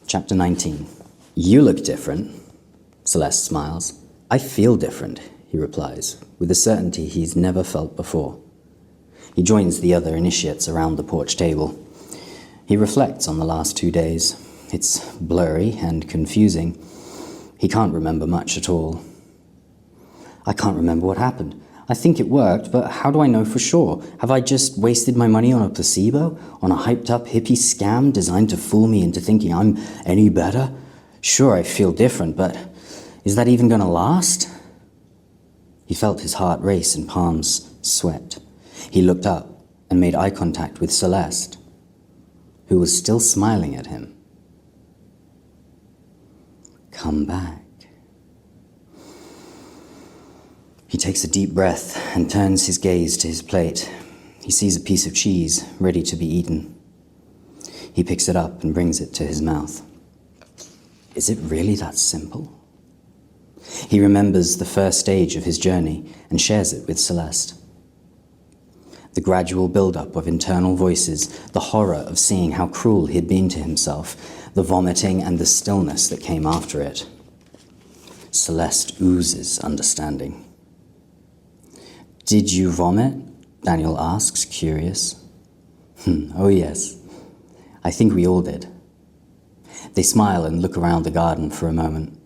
Chapter 19. You look different, Celeste smiles. I feel different, he replies, with a certainty he's never felt before. He joins the other initiates around the porch table. He reflects on the last 2 days. It's blurry and confusing. He can't remember much at all. I can't remember what happened. I think it worked, but how do I know for sure? Have I just wasted my money on a placebo? On a hyped-up hippie scam designed to fool me into thinking I'm any better? Sure, I feel different, but is that even going to last? He felt his heart race and palms sweat. He looked up and made eye contact with Celeste, who was still smiling at him. Come back. He takes a deep breath and turns his gaze to his plate. He sees a piece of cheese ready to be eaten. He picks it up and brings it to his mouth. Is it really that simple? He remembers the first stage of his journey and shares it with Celeste. The gradual build-up of internal voices, the horror of seeing how cruel he had been to himself, the vomiting and the stillness that came after it. Celeste oozes understanding. Did you vomit? Daniel asks, curious. Oh yes, I think we all did. They smile and look around the garden for a moment.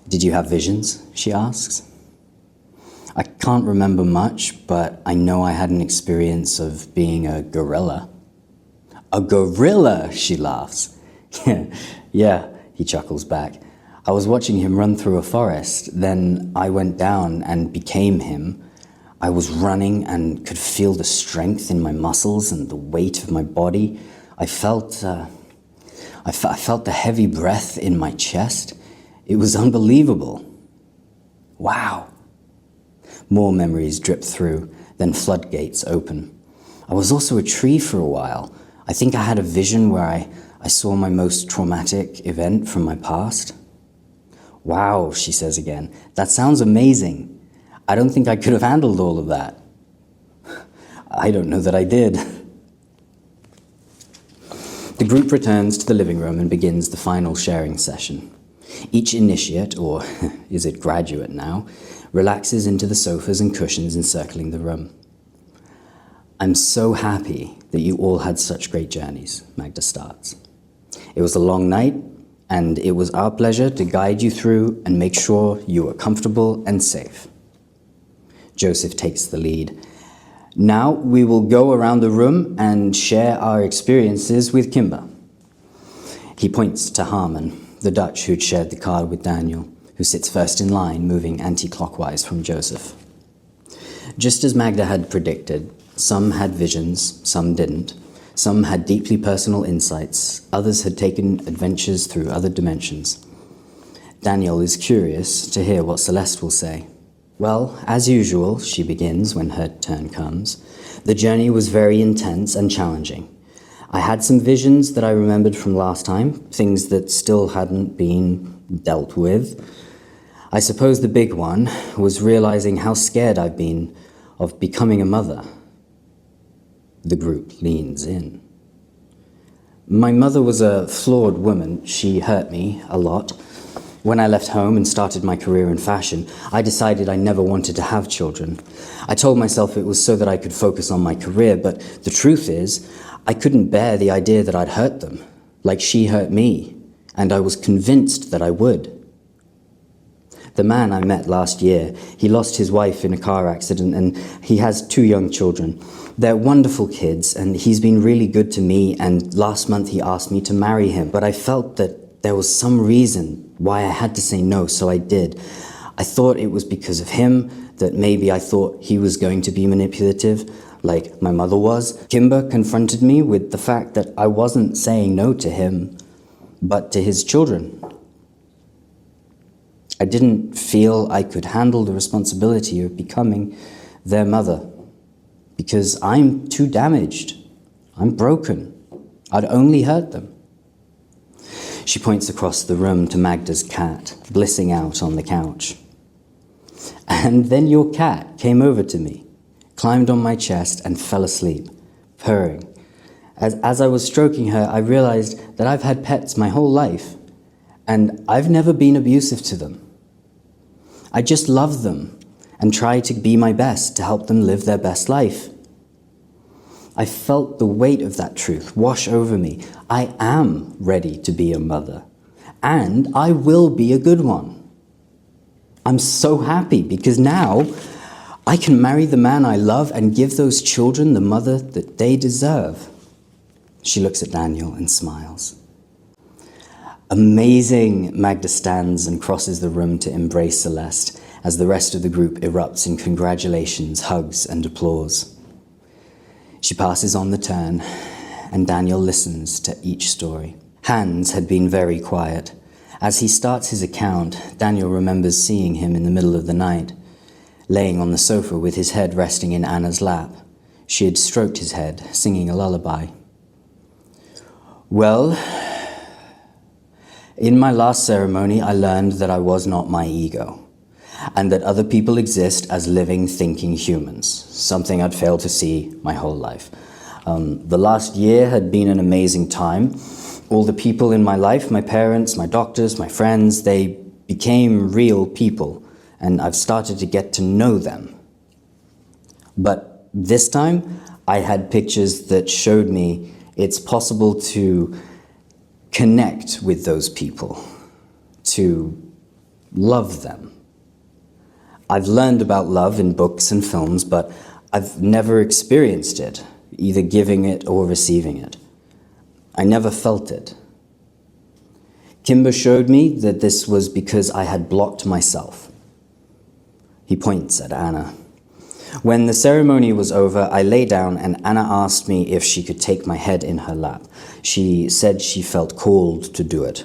Did you have visions? She asks. I can't remember much, but I know I had an experience of being a gorilla. A gorilla, she laughs. Yeah, he chuckles back. I was watching him run through a forest, then I went down and became him. I was running and could feel the strength in my muscles and the weight of my body. I felt the heavy breath in my chest. It was unbelievable. Wow. More memories drip through, then floodgates open. I was also a tree for a while. I think I had a vision where I saw my most traumatic event from my past. Wow, she says again. That sounds amazing. I don't think I could have handled all of that. I don't know that I did. The group returns to the living room and begins the final sharing session. Each initiate, or is it graduate now, relaxes into the sofas and cushions encircling the room. I'm so happy that you all had such great journeys, Magda starts. It was a long night, and it was our pleasure to guide you through and make sure you were comfortable and safe. Joseph takes the lead. Now we will go around the room and share our experiences with Kimber. He points to Harmon, the Dutch who'd shared the card with Daniel, who sits first in line, moving anti-clockwise from Joseph. Just as Magda had predicted, some had visions, some didn't. Some had deeply personal insights, others had taken adventures through other dimensions. Daniel is curious to hear what Celeste will say. Well, as usual, she begins when her turn comes. The journey was very intense and challenging. I had some visions that I remembered from last time, things that still hadn't been dealt with. I suppose the big one was realizing how scared I've been of becoming a mother. The group leans in. My mother was a flawed woman. She hurt me a lot. When I left home and started my career in fashion, I decided I never wanted to have children. I told myself it was so that I could focus on my career, but the truth is, I couldn't bear the idea that I'd hurt them, like she hurt me, and I was convinced that I would. The man I met last year, he lost his wife in a car accident, and he has 2 young children. They're wonderful kids, and he's been really good to me, and last month he asked me to marry him, but I felt that there was some reason why I had to say no, so I did. I thought it was because of him, that maybe I thought he was going to be manipulative, like my mother was. Kimber confronted me with the fact that I wasn't saying no to him, but to his children. I didn't feel I could handle the responsibility of becoming their mother, because I'm too damaged. I'm broken. I'd only hurt them. She points across the room to Magda's cat, blissing out on the couch. And then your cat came over to me, climbed on my chest and fell asleep, purring. As I was stroking her, I realized that I've had pets my whole life, and I've never been abusive to them. I just love them and try to be my best to help them live their best life. I felt the weight of that truth wash over me. I am ready to be a mother, and I will be a good one. I'm so happy because now I can marry the man I love and give those children the mother that they deserve. She looks at Daniel and smiles. Amazing, Magda stands and crosses the room to embrace Celeste as the rest of the group erupts in congratulations, hugs, and applause. She passes on the turn, and Daniel listens to each story. Hans had been very quiet. As he starts his account, Daniel remembers seeing him in the middle of the night, laying on the sofa with his head resting in Anna's lap. She had stroked his head, singing a lullaby. Well, in my last ceremony, I learned that I was not my ego, and that other people exist as living, thinking humans, something I'd failed to see my whole life. The last year had been an amazing time. All the people in my life, my parents, my doctors, my friends, they became real people, and I've started to get to know them. But this time, I had pictures that showed me it's possible to connect with those people, to love them. I've learned about love in books and films, but I've never experienced it, either giving it or receiving it. I never felt it. Kimber showed me that this was because I had blocked myself. He points at Anna. When the ceremony was over, I lay down and Anna asked me if she could take my head in her lap. She said she felt called to do it.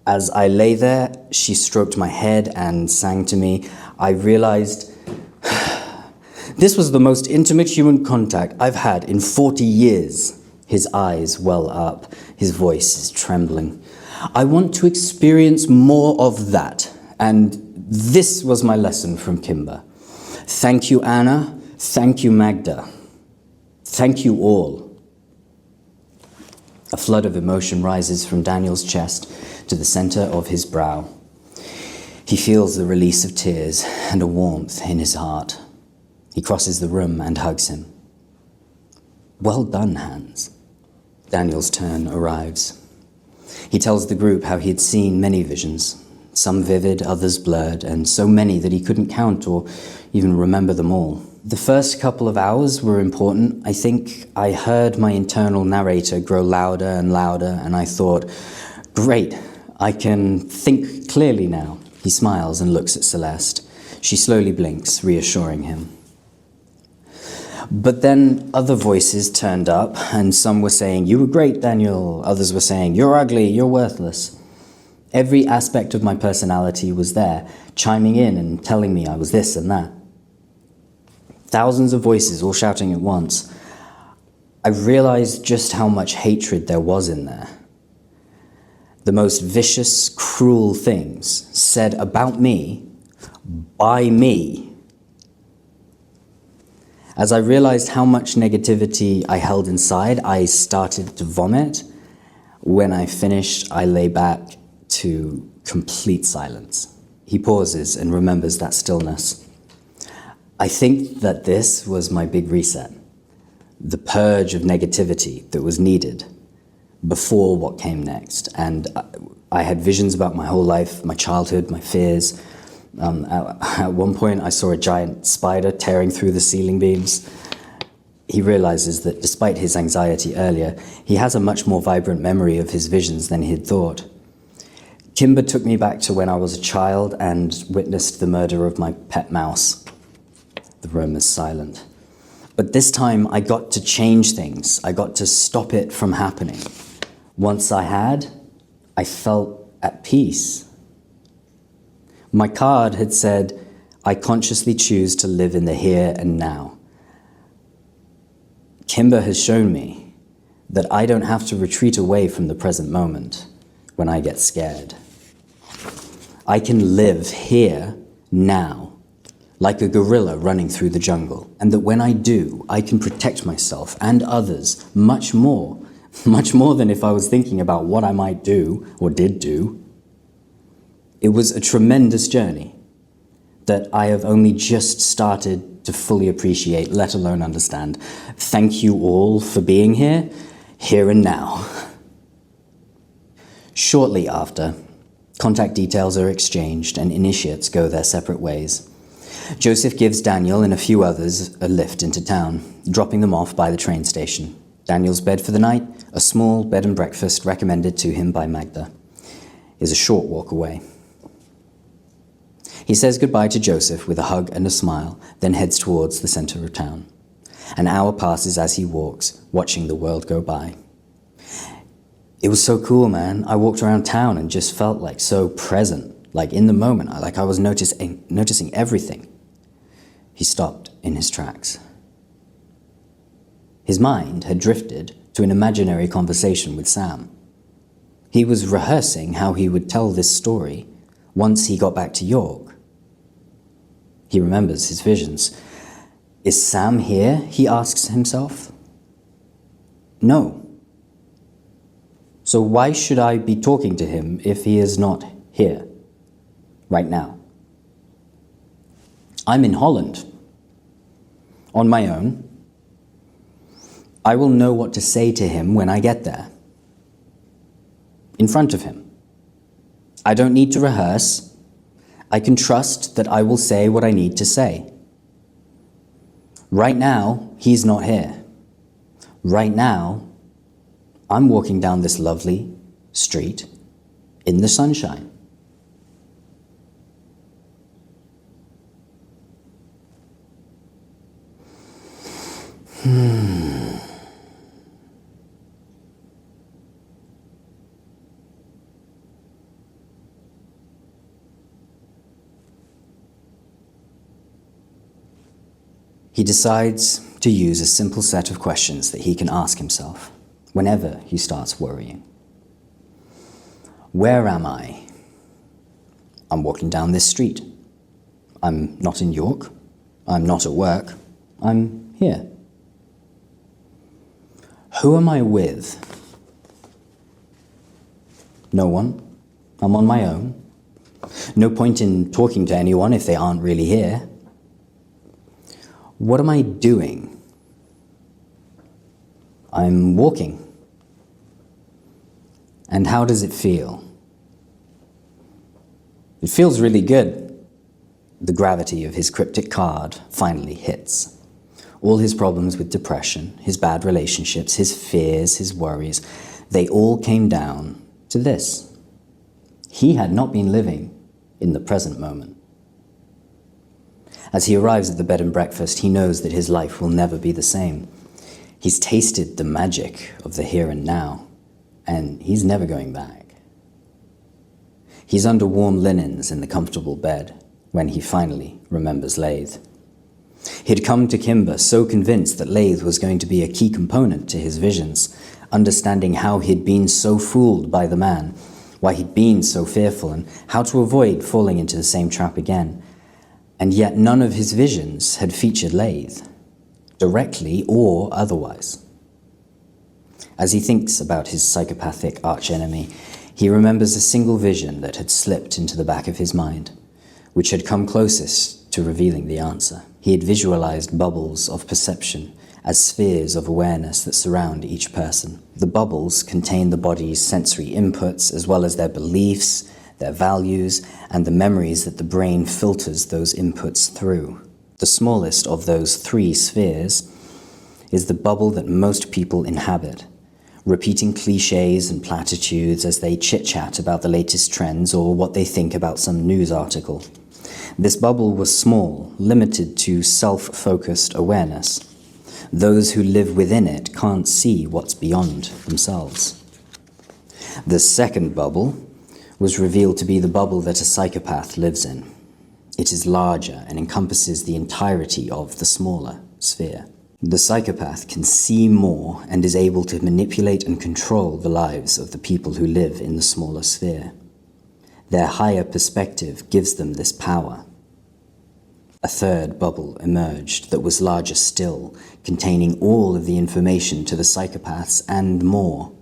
As I lay there, she stroked my head and sang to me. I realized this was the most intimate human contact I've had in 40 years. His eyes well up. His voice is trembling. I want to experience more of that. And this was my lesson from Kimber. Thank you, Anna. Thank you, Magda. Thank you all. A flood of emotion rises from Daniel's chest to the center of his brow. He feels the release of tears and a warmth in his heart. He crosses the room and hugs him. Well done, Hans. Daniel's turn arrives. He tells the group how he had seen many visions, some vivid, others blurred, and so many that he couldn't count or even remember them all. The first couple of hours were important. I think I heard my internal narrator grow louder and louder, and I thought, great, I can think clearly now. He smiles and looks at Celeste. She slowly blinks, reassuring him. But then other voices turned up, and some were saying, you were great, Daniel. Others were saying, you're ugly, you're worthless. Every aspect of my personality was there, chiming in and telling me I was this and that. Thousands of voices all shouting at once. I realized just how much hatred there was in there. The most vicious, cruel things said about me, by me. As I realized how much negativity I held inside, I started to vomit. When I finished, I lay back to complete silence. He pauses and remembers that stillness. I think that this was my big reset, the purge of negativity that was needed before what came next. And I had visions about my whole life, my childhood, my fears. At one point, I saw a giant spider tearing through the ceiling beams. He realizes that despite his anxiety earlier, he has a much more vibrant memory of his visions than he had thought. Kimber took me back to when I was a child and witnessed the murder of my pet mouse. The room is silent. But this time, I got to change things. I got to stop it from happening. Once I had, I felt at peace. My card had said, I consciously choose to live in the here and now. Kimber has shown me that I don't have to retreat away from the present moment when I get scared. I can live here, now, like a gorilla running through the jungle, and that when I do, I can protect myself and others much more than if I was thinking about what I might do or did do. It was a tremendous journey that I have only just started to fully appreciate, let alone understand. Thank you all for being here and now. Shortly after, contact details are exchanged and initiates go their separate ways. Joseph gives Daniel and a few others a lift into town, dropping them off by the train station. Daniel's bed for the night, a small bed and breakfast recommended to him by Magda, is a short walk away. He says goodbye to Joseph with a hug and a smile, then heads towards the center of town. An hour passes as he walks, watching the world go by. It was so cool, man. I walked around town and just felt like so present, like in the moment, like I was noticing everything. He stopped in his tracks. His mind had drifted to an imaginary conversation with Sam. He was rehearsing how he would tell this story once he got back to York. He remembers his visions. Is Sam here? He asks himself. No. So why should I be talking to him if he is not here, right now? I'm in Holland, on my own. I will know what to say to him when I get there, in front of him. I don't need to rehearse. I can trust that I will say what I need to say. Right now, he's not here. Right now, I'm walking down this lovely street in the sunshine. He decides to use a simple set of questions that he can ask himself whenever he starts worrying. Where am I? I'm walking down this street. I'm not in York. I'm not at work. I'm here. Who am I with? No one. I'm on my own. No point in talking to anyone if they aren't really here. What am I doing? I'm walking. And how does it feel? It feels really good. The gravity of his cryptic card finally hits. All his problems with depression, his bad relationships, his fears, his worries, they all came down to this. He had not been living in the present moment. As he arrives at the bed and breakfast, he knows that his life will never be the same. He's tasted the magic of the here and now, and he's never going back. He's under warm linens in the comfortable bed when he finally remembers Lathe. He'd come to Kimber so convinced that Lathe was going to be a key component to his visions, understanding how he'd been so fooled by the man, why he'd been so fearful, and how to avoid falling into the same trap again. And yet none of his visions had featured Lathe, directly or otherwise. As he thinks about his psychopathic archenemy, he remembers a single vision that had slipped into the back of his mind, which had come closest to revealing the answer. He had visualized bubbles of perception as spheres of awareness that surround each person. The bubbles contain the body's sensory inputs as well as their beliefs, their values, and the memories that the brain filters those inputs through. The smallest of those three spheres is the bubble that most people inhabit, repeating cliches and platitudes as they chit-chat about the latest trends or what they think about some news article. This bubble was small, limited to self-focused awareness. Those who live within it can't see what's beyond themselves. The second bubble was revealed to be the bubble that a psychopath lives in. It is larger and encompasses the entirety of the smaller sphere. The psychopath can see more and is able to manipulate and control the lives of the people who live in the smaller sphere. Their higher perspective gives them this power. A A third bubble emerged that was larger still, containing all of the information to the psychopaths and more.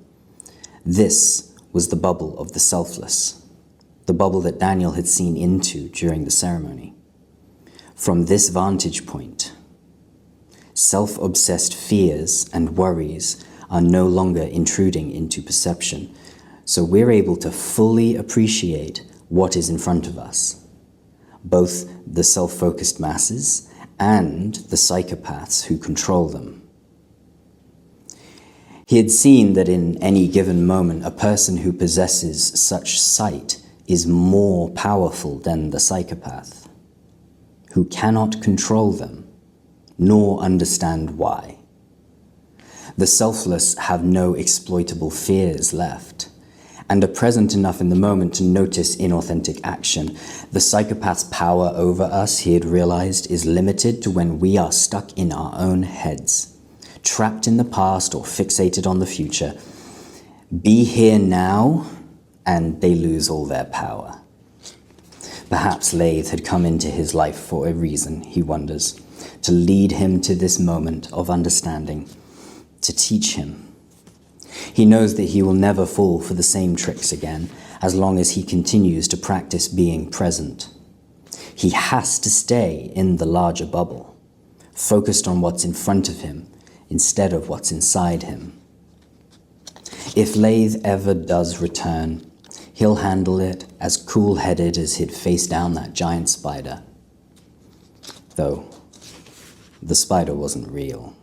This was the bubble of the selfless, the bubble that Daniel had seen into during the ceremony. From this vantage point, self-obsessed fears and worries are no longer intruding into perception, so we're able to fully appreciate what is in front of us, both the self-focused masses and the psychopaths who control them. He had seen that in any given moment, a person who possesses such sight is more powerful than the psychopath, who cannot control them, nor understand why. The selfless have no exploitable fears left, and are present enough in the moment to notice inauthentic action. The psychopath's power over us, he had realized, is limited to when we are stuck in our own heads, trapped in the past or fixated on the future. Be here now, and they lose all their power. Perhaps Lath had come into his life for a reason, he wonders, to lead him to this moment of understanding, to teach him. He knows that he will never fall for the same tricks again, as long as he continues to practice being present. He has to stay in the larger bubble, focused on what's in front of him instead of what's inside him. If Lath ever does return, he'll handle it as cool-headed as he'd face down that giant spider. Though, the spider wasn't real.